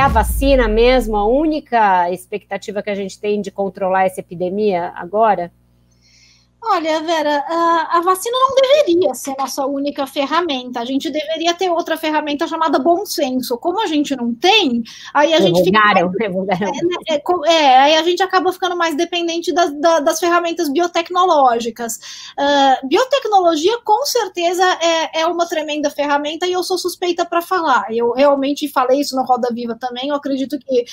a vacina mesmo a única expectativa que a gente tem de controlar essa epidemia agora? Olha, Vera, a vacina não deveria ser nossa única ferramenta. A gente deveria ter outra ferramenta chamada bom senso. Como a gente não tem, aí a gente fica aí a gente acaba ficando mais dependente das ferramentas biotecnológicas. Biotecnologia, com certeza, é uma tremenda ferramenta e eu sou suspeita para falar. Eu realmente falei isso no Roda Viva também. Eu acredito que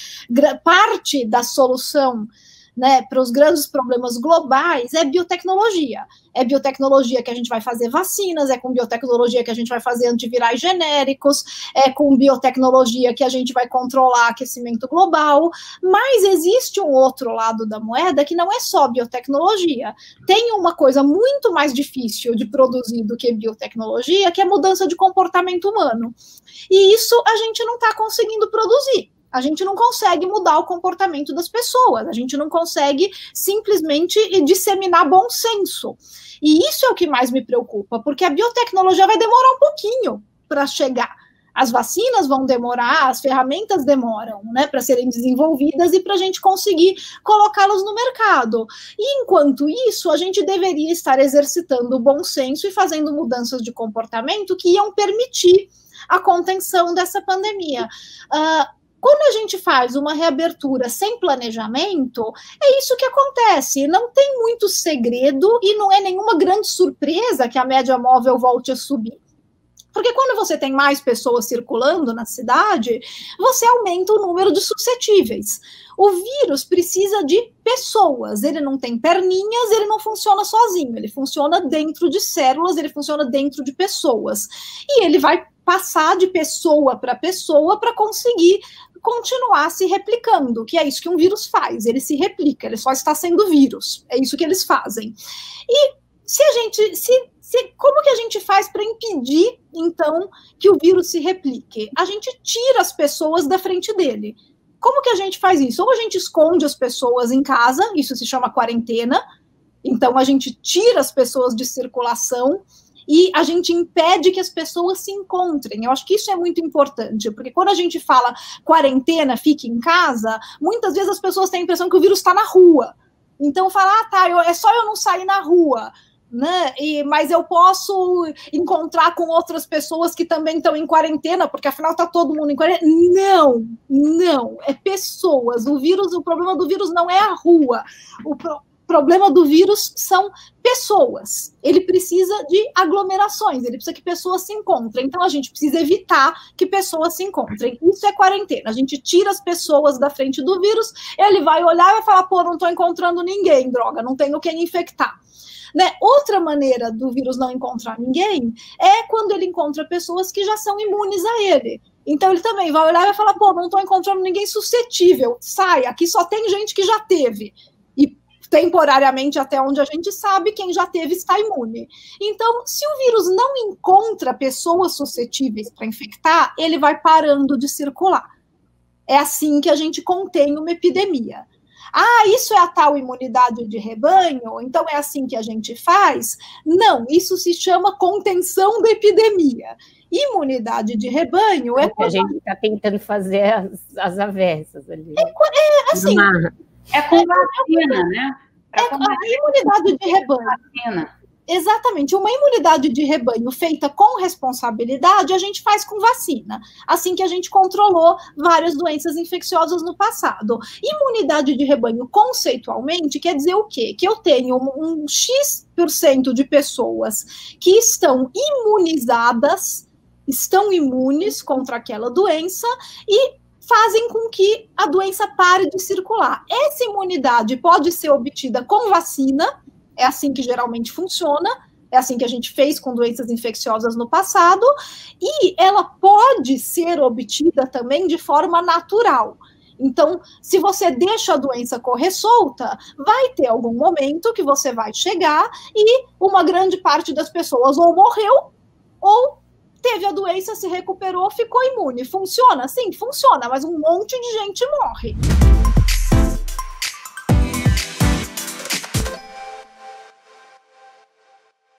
parte da solução, né, para os grandes problemas globais é biotecnologia. É biotecnologia que a gente vai fazer vacinas, é com biotecnologia que a gente vai fazer antivirais genéricos, é com biotecnologia que a gente vai controlar aquecimento global, mas existe um outro lado da moeda que não é só biotecnologia. Tem uma coisa muito mais difícil de produzir do que biotecnologia, que é mudança de comportamento humano. E isso a gente não está conseguindo produzir. A gente não consegue mudar o comportamento das pessoas, a gente não consegue simplesmente disseminar bom senso. E isso é o que mais me preocupa, porque a biotecnologia vai demorar um pouquinho para chegar. As vacinas vão demorar, as ferramentas demoram, né, para serem desenvolvidas e para a gente conseguir colocá-las no mercado. E enquanto isso, a gente deveria estar exercitando o bom senso e fazendo mudanças de comportamento que iam permitir a contenção dessa pandemia. Quando a gente faz uma reabertura sem planejamento, é isso que acontece. Não tem muito segredo e não é nenhuma grande surpresa que a média móvel volte a subir. Porque quando você tem mais pessoas circulando na cidade, você aumenta o número de suscetíveis. O vírus precisa de pessoas, ele não tem perninhas, ele não funciona sozinho, ele funciona dentro de células, ele funciona dentro de pessoas. E ele vai passar de pessoa para conseguir continuar se replicando, que é isso que um vírus faz, ele se replica, ele só está sendo vírus, é isso que eles fazem. E se a gente, como que a gente faz para impedir, então, que o vírus se replique? A gente tira as pessoas da frente dele. Como que a gente faz isso? Ou a gente esconde as pessoas em casa, isso se chama quarentena, então a gente tira as pessoas de circulação, e a gente impede que as pessoas se encontrem. Eu acho que isso é muito importante, porque quando a gente fala quarentena, fique em casa, muitas vezes as pessoas têm a impressão que o vírus está na rua. Então fala, é só eu não sair na rua, né? Mas eu posso encontrar com outras pessoas que também estão em quarentena, porque afinal está todo mundo em quarentena. Não, é pessoas. O problema do vírus não é a rua. O problema do vírus são pessoas. Ele precisa de aglomerações, ele precisa que pessoas se encontrem. Então, a gente precisa evitar que pessoas se encontrem. Isso é quarentena. A gente tira as pessoas da frente do vírus, ele vai olhar e vai falar, não estou encontrando ninguém, droga, não tenho quem infectar. Né? Outra maneira do vírus não encontrar ninguém é quando ele encontra pessoas que já são imunes a ele. Então, ele também vai olhar e vai falar, não estou encontrando ninguém suscetível. Sai, aqui só tem gente que já teve. Temporariamente, até onde a gente sabe, quem já teve está imune. Então, se o vírus não encontra pessoas suscetíveis para infectar, ele vai parando de circular. É assim que a gente contém uma epidemia. Isso é a tal imunidade de rebanho? Então é assim que a gente faz? Não, isso se chama contenção da epidemia. Imunidade de rebanho é quando a gente está tentando fazer as avessas ali. Assim... É com vacina, né? A imunidade de rebanho. Vacina. Exatamente. Uma imunidade de rebanho feita com responsabilidade, a gente faz com vacina. Assim que a gente controlou várias doenças infecciosas no passado. Imunidade de rebanho, conceitualmente, quer dizer o quê? Que eu tenho um X% de pessoas que estão imunizadas, estão imunes contra aquela doença e fazem com que a doença pare de circular. Essa imunidade pode ser obtida com vacina, é assim que geralmente funciona, é assim que a gente fez com doenças infecciosas no passado, e ela pode ser obtida também de forma natural. Então, se você deixa a doença correr solta, vai ter algum momento que você vai chegar e uma grande parte das pessoas ou morreu ou teve a doença, se recuperou, ficou imune. Funciona? Sim, funciona, mas um monte de gente morre.